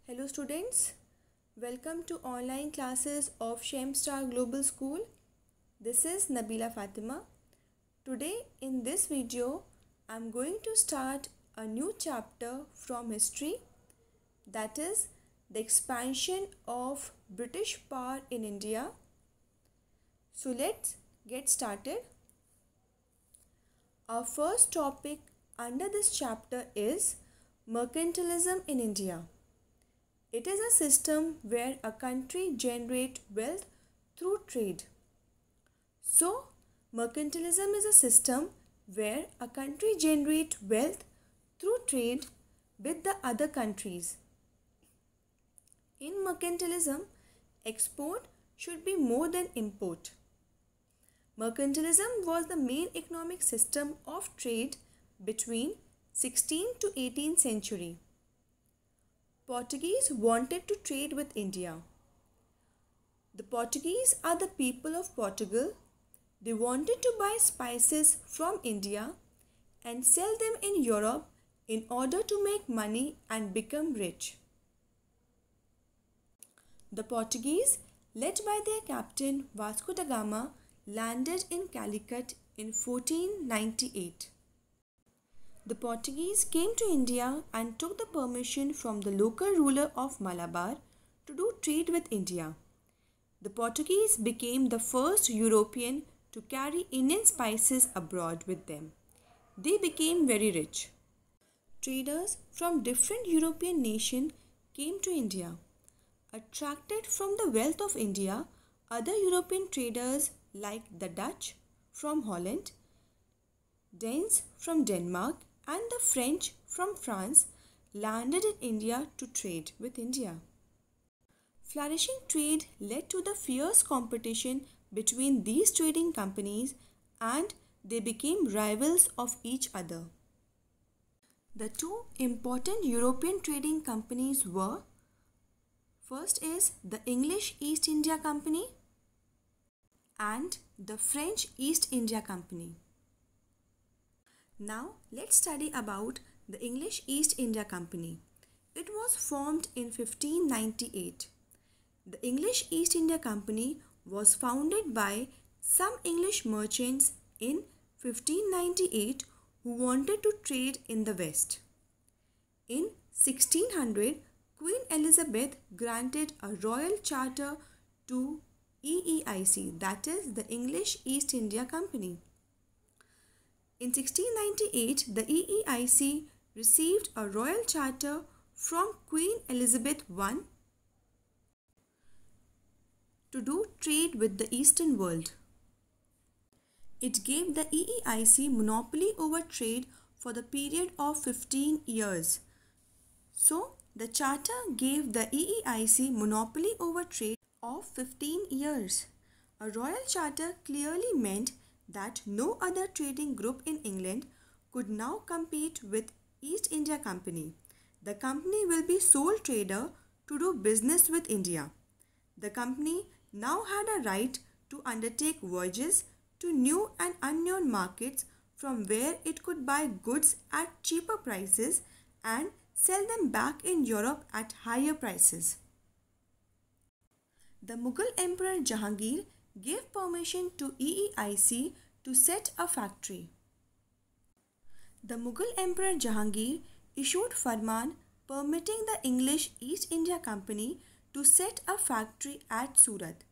Hello students, welcome to online classes of Shemstar Global School. This is Nabila Fatima. Today in this video, I am going to start a new chapter from history, that is the expansion of British power in India. So let's get started. Our first topic under this chapter is mercantilism in India. It is a system where a country generates wealth through trade. So, mercantilism is a system where a country generates wealth through trade with the other countries. In mercantilism, export should be more than import. Mercantilism was the main economic system of trade between 16th to 18th century. Portuguese wanted to trade with India. The Portuguese are the people of Portugal. They wanted to buy spices from India and sell them in Europe in order to make money and become rich. The Portuguese, led by their captain Vasco da Gama, landed in Calicut in 1498. The Portuguese came to India and took the permission from the local ruler of Malabar to do trade with India. The Portuguese became the first European to carry Indian spices abroad with them. They became very rich. Traders from different European nations came to India. Attracted from the wealth of India, other European traders like the Dutch from Holland, Danes from Denmark, and the French from France landed in India to trade with India. Flourishing trade led to the fierce competition between these trading companies, and they became rivals of each other. The two important European trading companies were: first is the English East India Company and the French East India Company. Now let's study about the English East India Company. It was formed in 1598. The English East India Company was founded by some English merchants in 1598 who wanted to trade in the West. In 1600, Queen Elizabeth granted a royal charter to EEIC, that is the English East India Company. In 1698, the EEIC received a royal charter from Queen Elizabeth I to do trade with the Eastern world. It gave the EEIC monopoly over trade for the period of 15 years. So, the charter gave the EEIC monopoly over trade of 15 years. A royal charter clearly meant that no other trading group in England could now compete with East India Company. The company will be sole trader to do business with India. The company now had a right to undertake voyages to new and unknown markets from where it could buy goods at cheaper prices and sell them back in Europe at higher prices. The Mughal Emperor Jahangir gave permission to EEIC to set a factory. The Mughal Emperor Jahangir issued Farman permitting the English East India Company to set a factory at Surat.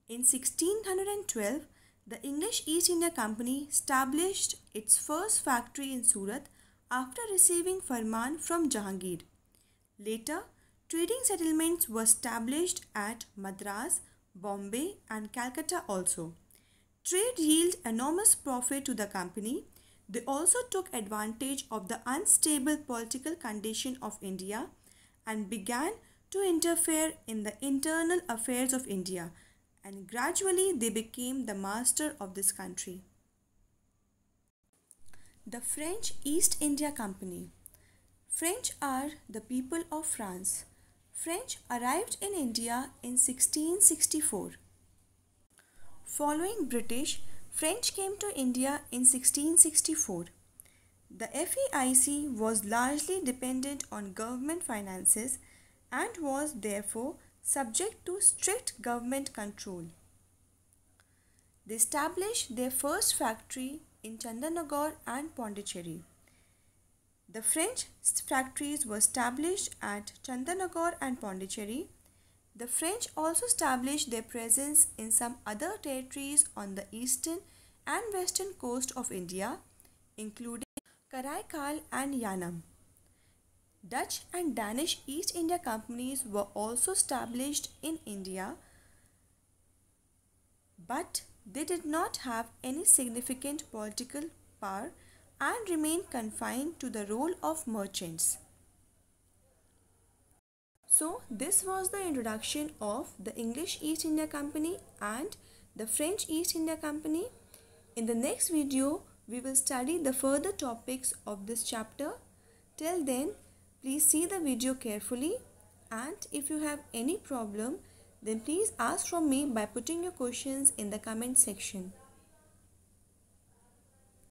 In 1612, the English East India Company established its first factory in Surat after receiving Farman from Jahangir. Later, trading settlements were established at Madras, Bombay, and Calcutta also. Trade yielded enormous profit to the company. They also took advantage of the unstable political condition of India and began to interfere in the internal affairs of India, and gradually they became the master of this country. The French East India Company. French are the people of France. French arrived in India in 1664. Following British, French came to India in 1664. The FEIC was largely dependent on government finances and was therefore subject to strict government control. They established their first factory in Chandanagar and Pondicherry. The French factories were established at Chandanagar and Pondicherry. The French also established their presence in some other territories on the eastern and western coast of India, including Karaikal and Yanam. Dutch and Danish East India Companies were also established in India, but they did not have any significant political power and remained confined to the role of merchants. So, this was the introduction of the English East India Company and the French East India Company. In the next video, we will study the further topics of this chapter. Till then, please see the video carefully, and if you have any problem, then please ask from me by putting your questions in the comment section.